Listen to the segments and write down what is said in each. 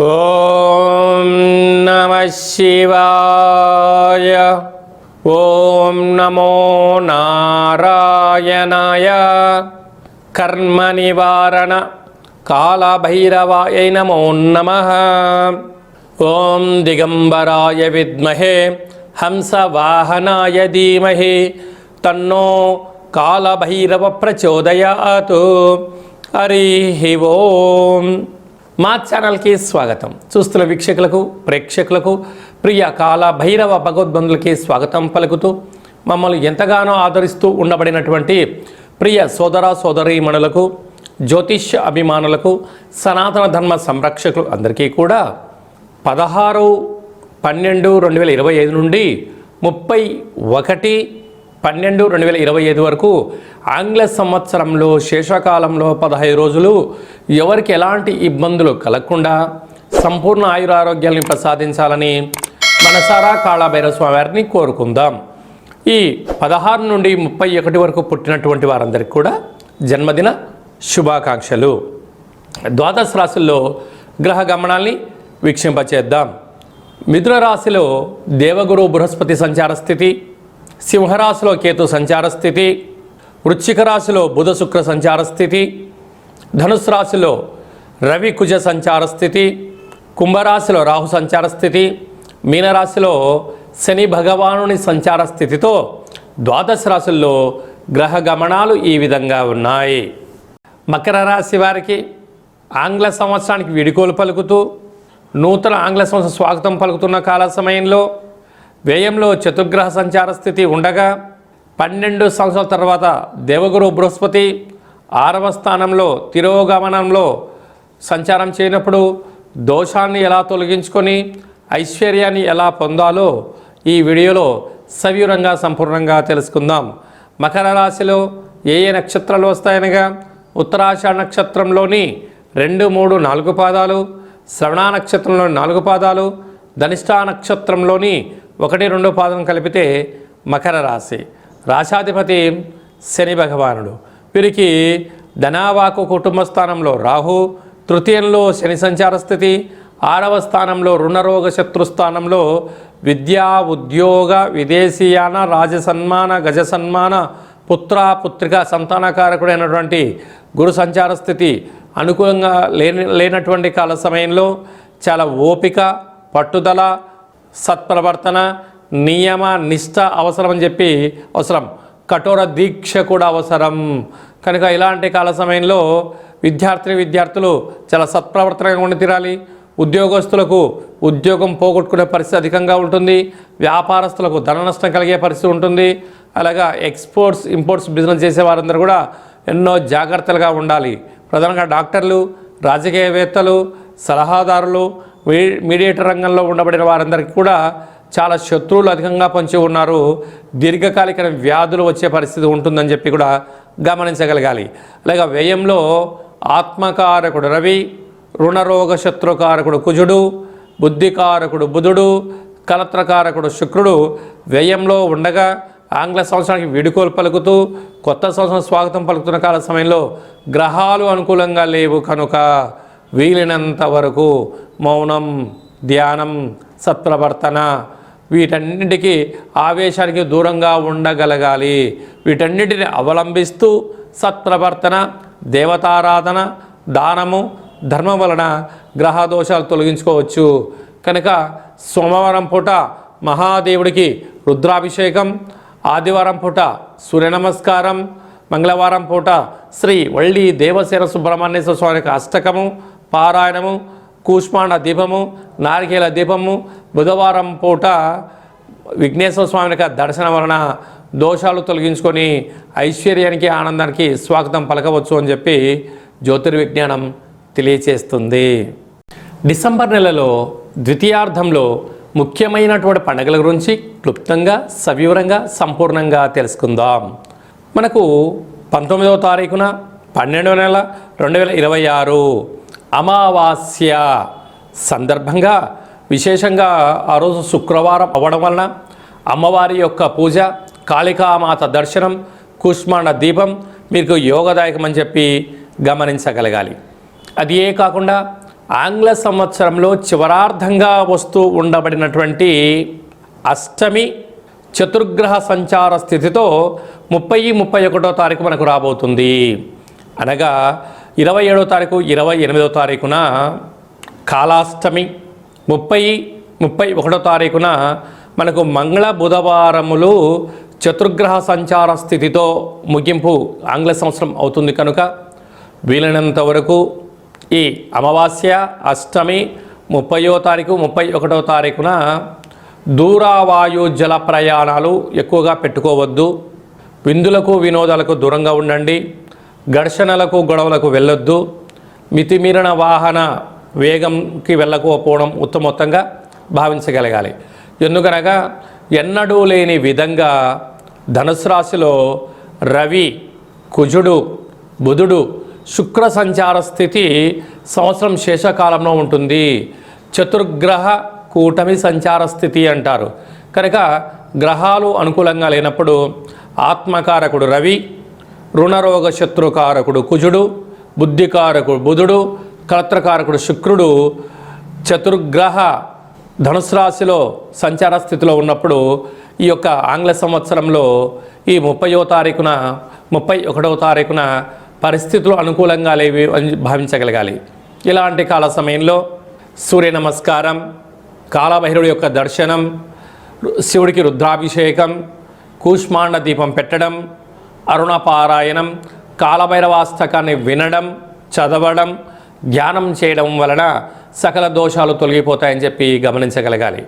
ఓం నమః శివాయ. ఓం నమో నారాయణాయ. కర్మ నివారణ కాళభైరవాయ నమో నమః. ఓం దిగంబరాయ విద్మహే హంసవాహనాయ ధీమహి తన్నో కాళభైరవ ప్రచోదయాత్. హరి ఓం. మా ఛానల్కి స్వాగతం. చూస్తున్న వీక్షకులకు, ప్రేక్షకులకు, ప్రియ కాళభైరవ భగవద్బంధులకి స్వాగతం పలుకుతూ, మమ్మల్ని ఎంతగానో ఆదరిస్తూ ఉండబడినటువంటి ప్రియ సోదర సోదరీమణులకు, జ్యోతిష్య అభిమానులకు, సనాతన ధర్మ సంరక్షకులు అందరికీ కూడా 16/12/2025 నుండి 31/12/2025 వరకు ఆంగ్ల సంవత్సరంలో శేషకాలంలో 15 రోజులు ఎవరికి ఎలాంటి ఇబ్బందులు కలగకుండా సంపూర్ణ ఆయురారోగ్యాన్ని ప్రసాదించాలని మనసారా కాళభైరవ స్వామి వారిని కోరుకుందాం. ఈ 16 నుండి 31 వరకు పుట్టినటువంటి వారందరికీ కూడా జన్మదిన శుభాకాంక్షలు. ద్వాదశ రాశుల్లో గ్రహ గమనాల్ని వీక్షింపచేద్దాం. మిథున రాశిలో దేవగురు బృహస్పతి సంచార స్థితి, సింహరాశిలో కేతు సంచార స్థితి, వృశ్చిక రాశిలో బుధ శుక్ర సంచార స్థితి, ధనుసు రాశిలో రవి కుజ సంచార స్థితి, కుంభరాశిలో రాహు సంచార స్థితి, మీనరాశిలో శని భగవానుని సంచార స్థితితో ద్వాదశ రాశుల్లో గ్రహ గమనాలు ఈ విధంగా ఉన్నాయి. మకర రాశి వారికి ఆంగ్ల సంవత్సరానికి వీడుకోలు పలుకుతూ నూతన ఆంగ్ల సంవత్సరం స్వాగతం పలుకుతున్న కాల సమయంలో వ్యయంలో చతుర్గ్రహ సంచార స్థితి ఉండగా 12 సంవత్సరాల తర్వాత దేవగురు బృహస్పతి 6వ స్థానంలో తిరోగమనంలో సంచారం చేయనప్పుడు దోషాన్ని ఎలా తొలగించుకొని ఐశ్వర్యాన్ని ఎలా పొందాలో ఈ వీడియోలో సవివరంగా సంపూర్ణంగా తెలుసుకుందాం. మకర రాశిలో ఏ నక్షత్రాలు వస్తాయనగా ఉత్తరాషాఢ నక్షత్రంలోని 2, 3, 4 పాదాలు, శ్రవణ నక్షత్రంలోని 4 పాదాలు, ధనిష్టా నక్షత్రంలోని 1, 2 పాదం కలిపితే మకర రాశి. రాశాధిపతి శని భగవానుడు. వీరికి ధనావాకు కుటుంబ స్థానంలో రాహు, తృతీయంలో శని సంచార స్థితి, 6వ స్థానంలో రుణరోగ శత్రుస్థానంలో విద్యా ఉద్యోగ విదేశీయాన రాజసన్మాన గజసన్మాన పుత్ర పుత్రిక సంతానకారకుడైనటువంటి గురు సంచార స్థితి అనుకూలంగా లేనటువంటి కాల సమయంలో చాలా ఓపిక, పట్టుదల, సత్ప్రవర్తన, నియమ నిష్ట అవసరం చెప్పి అవసరం. కఠోర దీక్ష కూడా అవసరం. కనుక ఇలాంటి కాల సమయంలో విద్యార్థులు చాలా సత్ప్రవర్తనగా ఉండి తీరాలి. ఉద్యోగస్తులకు ఉద్యోగం పోగొట్టుకునే పరిస్థితి అధికంగా ఉంటుంది. వ్యాపారస్తులకు ధన నష్టం కలిగే పరిస్థితి ఉంటుంది. అలాగా ఎక్స్పోర్ట్స్ ఇంపోర్ట్స్ బిజినెస్ చేసే వారందరూ కూడా ఎన్నో జాగ్రత్తలుగా ఉండాలి. ప్రధానంగా డాక్టర్లు, రాజకీయవేత్తలు, సలహాదారులు, మీడియేటర్ రంగంలో ఉండబడిన వారందరికీ కూడా చాలా శత్రువులు అధికంగా పొంచి ఉన్నారు. దీర్ఘకాలిక వ్యాధులు వచ్చే పరిస్థితి ఉంటుందని చెప్పి కూడా గమనించగలగాలి. అలాగే వ్యయంలో ఆత్మకారకుడు రవి, రుణరోగ శత్రుకారకుడు కుజుడు, బుద్ధికారకుడు బుధుడు, కలత్రకారకుడు శుక్రుడు వ్యయంలో ఉండగా ఆంగ్ల సంవత్సరానికి వీడుకోలు పలుకుతూ కొత్త సంవత్సరం స్వాగతం పలుకుతున్న కాల సమయంలో గ్రహాలు అనుకూలంగా లేవు కనుక వీలైనంత వరకు మౌనం, ధ్యానం, సత్ప్రవర్తన వీటన్నిటికీ ఆవేశానికి దూరంగా ఉండగలగాలి. వీటన్నిటిని అవలంబిస్తూ సత్ప్రవర్తన, దేవతారాధన, దానము, ధర్మం వలన గ్రహ దోషాలు తొలగించుకోవచ్చు. కనుక సోమవారం పూట మహాదేవుడికి రుద్రాభిషేకం, ఆదివారం పూట సూర్య నమస్కారం, మంగళవారం పూట శ్రీ వల్లి దేవసేన సుబ్రహ్మణ్యేశ్వర స్వామికి అష్టకము పారాయణము, కూష్మాండ దీపము, నారికేల దీపము, బుధవారం పూట విఘ్నేశ్వర స్వామికి దర్శనం వలన దోషాలు తొలగించుకొని ఐశ్వర్యానికి ఆనందానికి స్వాగతం పలకవచ్చు అని చెప్పి జ్యోతిర్విజ్ఞానం తెలియచేస్తుంది. డిసెంబర్ నెలలో ద్వితీయార్థంలో ముఖ్యమైనటువంటి పండుగల గురించి క్లుప్తంగా సవివరంగా సంపూర్ణంగా తెలుసుకుందాం. మనకు 19వ తారీఖున 12వ నెల 2026 అమావాస్య సందర్భంగా విశేషంగా ఆ రోజు శుక్రవారం అవ్వడం వలన అమ్మవారి యొక్క పూజ, కాళికామాత దర్శనం, కూష్మాండ దీపం మీకు యోగదాయకమని చెప్పి గమనించగలగాలి. అది ఏ కాకుండా ఆంగ్ల సంవత్సరంలో చివరార్థంగా వస్తూ ఉండబడినటువంటి అష్టమి చతుర్గ్రహ సంచార స్థితితో 30-31 తారీఖు మనకు రాబోతుంది. అనగా 27వ తారీఖు 28వ తారీఖున కాలాష్టమి, 30-31 తారీఖున మనకు మంగళ బుధవారములు చతుర్గ్రహ సంచార స్థితితో ముగింపు ఆంగ్ల సంవత్సరం అవుతుంది. కనుక వీలైనంత వరకు ఈ అమావాస్య, అష్టమి, 30వ తారీఖు, 31వ తారీఖున దూరావాయు జల ప్రయాణాలు ఎక్కువగా పెట్టుకోవద్దు. విందులకు వినోదాలకు దూరంగా ఉండండి. ఘర్షణలకు గొడవలకు వెళ్ళొద్దు. మితిమీరిన వాహన వేగంకి వెళ్ళకపోవడం ఉత్తమోత్తంగా భావించగలగాలి. ఎందుకనగా ఎన్నడూ లేని విధంగా ధనుసు రాశిలో రవి, కుజుడు, బుధుడు, శుక్ర సంచార స్థితి సంవత్సరం శేషకాలంలో ఉంటుంది. చతుర్గ్రహ కూటమి సంచార స్థితి అంటారు. కనుక గ్రహాలు అనుకూలంగా లేనప్పుడు ఆత్మకారకుడు రవి, రుణరోగ శత్రుకారకుడు కుజుడు, బుద్ధికారకుడు బుధుడు, కలత్రకారకుడు శుక్రుడు చతుర్గ్రహ ధనుసు రాశిలో సంచార స్థితిలో ఉన్నప్పుడు ఈ యొక్క ఆంగ్ల సంవత్సరంలో ఈ 30వ తారీఖున 31వ తారీఖున పరిస్థితులు అనుకూలంగా లేవి అని భావించగలగాలి. ఇలాంటి కాల సమయంలో సూర్య నమస్కారం, కాలభైరవుడి యొక్క దర్శనం, శివుడికి రుద్రాభిషేకం, కూష్మాండ దీపం పెట్టడం, అరుణపారాయణం, కాలభైరవాస్తకాన్ని వినడం, చదవడం, ధ్యానం చేయడం వలన సకల దోషాలు తొలగిపోతాయని చెప్పి గమనించగలగాలి.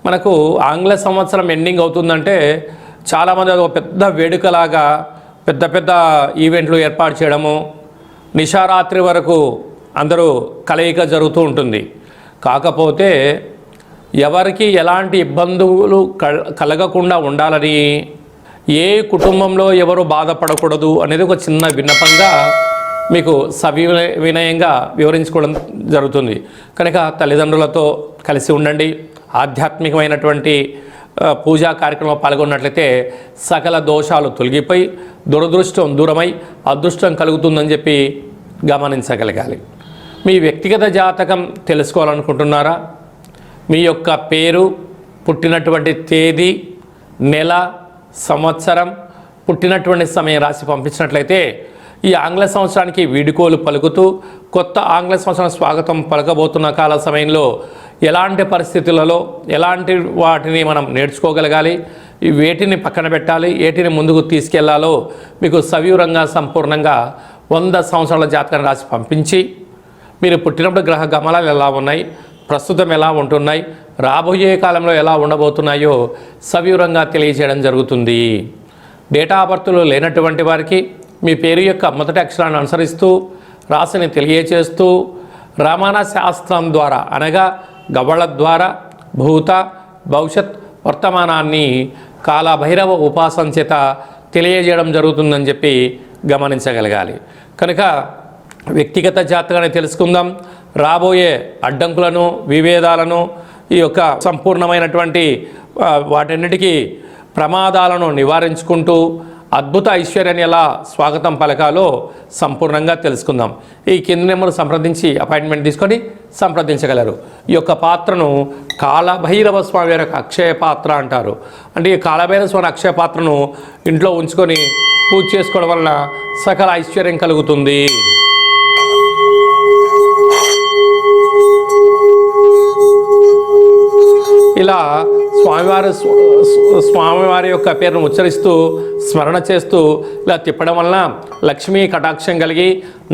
మనకు ఆంగ్ల సంవత్సరం ఎండింగ్ అవుతుందంటే చాలామంది ఒక పెద్ద వేడుకలాగా పెద్ద పెద్ద ఈవెంట్లు ఏర్పాటు చేయడము, నిశారాత్రి వరకు అందరూ కలయిక జరుగుతూ ఉంటుంది. కాకపోతే ఎవరికి ఎలాంటి ఇబ్బందులు కలగకుండా ఉండాలని, ఏ కుటుంబంలో ఎవరు బాధపడకూడదు అనేది ఒక చిన్న విన్నపంగా మీకు వినయంగా వివరించుకోవడం జరుగుతుంది. కనుక తల్లిదండ్రులతో కలిసి ఉండండి. ఆధ్యాత్మికమైనటువంటి పూజా కార్యక్రమంలో పాల్గొన్నట్లయితే సకల దోషాలు తొలగిపోయి దురదృష్టం దూరమై అదృష్టం కలుగుతుందని చెప్పి గమనించగలగాలి. మీ వ్యక్తిగత జాతకం తెలుసుకోవాలనుకుంటున్నారా? మీ యొక్క పేరు, పుట్టినటువంటి తేదీ, నెల, సంవత్సరం, పుట్టినటువంటి సమయం రాసి పంపించినట్లయితే ఈ ఆంగ్ల సంవత్సరానికి వీడుకోలు పలుకుతూ కొత్త ఆంగ్ల సంవత్సరం స్వాగతం పలకబోతున్న కాల సమయంలో ఎలాంటి పరిస్థితులలో ఎలాంటి వాటిని మనం నేర్చుకోగలగాలి, వేటిని పక్కన పెట్టాలి, వేటిని ముందుకు తీసుకెళ్లాలో మీకు సవివరంగా సంపూర్ణంగా 100 సంవత్సరాల జాతకాన్ని రాసి పంపించి మీరు పుట్టినప్పుడు గ్రహ గమనాలు ఎలా ఉన్నాయి, ప్రస్తుతం ఎలా ఉంటున్నాయి, రాబోయే కాలంలో ఎలా ఉండబోతున్నాయో సవివరంగా తెలియజేయడం జరుగుతుంది. డేటా ఆఫ్ బర్త్లు లేనటువంటి వారికి మీ పేరు యొక్క మొదటి అక్షరాన్ని అనుసరిస్తూ రాశిని తెలియచేస్తూ రమణ శాస్త్రం ద్వారా అనగా గవ్వళ ద్వారా భూత భవిష్యత్ వర్తమానాన్ని కాలభైరవ ఉపాసన చేత తెలియజేయడం జరుగుతుందని చెప్పి గమనించగలగాలి. కనుక వ్యక్తిగత జాతకాన్ని తెలుసుకుందాం. రాబోయే అడ్డంకులను, విభేదాలను, ఈ యొక్క సంపూర్ణమైనటువంటి వాటన్నిటికీ ప్రమాదాలను నివారించుకుంటూ అద్భుత ఐశ్వర్యాన్ని ఎలా స్వాగతం పలకాలో సంపూర్ణంగా తెలుసుకుందాం. ఈ కింది నెంబర్ సంప్రదించి అపాయింట్మెంట్ తీసుకొని సంప్రదించగలరు. ఈ యొక్క పాత్రను కాలభైరవ స్వామి యొక్క అక్షయ పాత్ర అంటారు. అంటే ఈ కాలభైరవ స్వామి అక్షయ పాత్రను ఇంట్లో ఉంచుకొని పూజ చేసుకోవడం వలన సకల ఐశ్వర్యం కలుగుతుంది. ఇలా స్వామివారి యొక్క పేరును ఉచ్చరిస్తూ స్మరణ చేస్తూ ఇలా తిప్పడం వలన లక్ష్మీ కటాక్షం కలిగి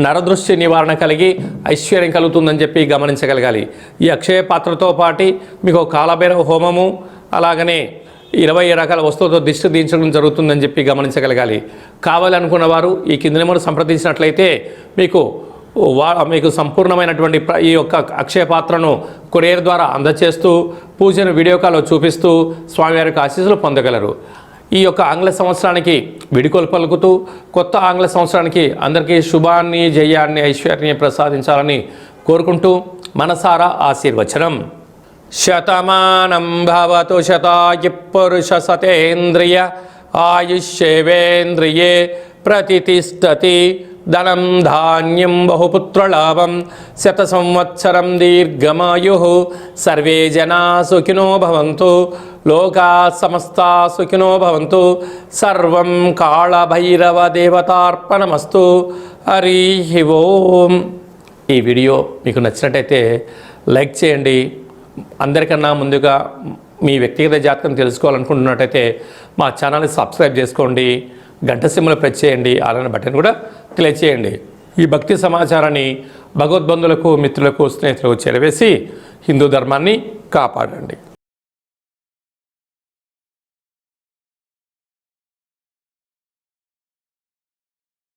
నరదృష్టి నివారణ కలిగి ఐశ్వర్యం కలుగుతుందని చెప్పి గమనించగలగాలి. ఈ అక్షయ పాత్రతో పాటు మీకు కాలభైరవ హోమము, అలాగనే 20 రకాల వస్తువులతో దిష్టి దించడం జరుగుతుందని చెప్పి గమనించగలగాలి. కావాలనుకున్న వారు ఈ కింది నెంబర్ సంప్రదించినట్లయితే మీకు సంపూర్ణమైనటువంటి ఈ యొక్క అక్షయ పాత్రను కొరియర్ ద్వారా అందజేస్తూ పూజను వీడియో కాల్లో చూపిస్తూ స్వామివారికి ఆశీస్సులు పొందగలరు. ఈ యొక్క ఆంగ్ల సంవత్సరానికి విడుకోలు పలుకుతూ కొత్త ఆంగ్ల సంవత్సరానికి అందరికీ శుభాన్ని, జయాన్ని, ఐశ్వర్యాన్ని ప్రసాదించాలని కోరుకుంటూ మనసారా ఆశీర్వచనం. శతమానం భవతు శతాయు పురుష సతేంద్రియ ఆయుష్యేవేంద్రియే ప్రతిష్టతి ధనం ధాన్యం బహుపుత్రలాభం శత సంవత్సరం దీర్ఘమాయు సర్వే జనా సుఖినో భవంతు లోకా సమస్తా సుఖినో భవంతు సర్వం కాళభైరవ దేవతార్పణమస్తు. హరి ఓం. ఈ వీడియో మీకు నచ్చినట్టయితే లైక్ చేయండి. అందరికన్నా ముందుగా మీ వ్యక్తిగత జాతకం తెలుసుకోవాలనుకుంటున్నట్టయితే మా ఛానల్ని సబ్స్క్రైబ్ చేసుకోండి. గంట సింబల్ ప్రెస్ చేయండి. అలానే బటన్ కూడా క్లిక్ చేయండి. ఈ భక్తి సమాచారాన్ని భగవద్బంధులకు, మిత్రులకు, స్నేహితులకు చేరవేసి హిందూ ధర్మాన్ని కాపాడండి.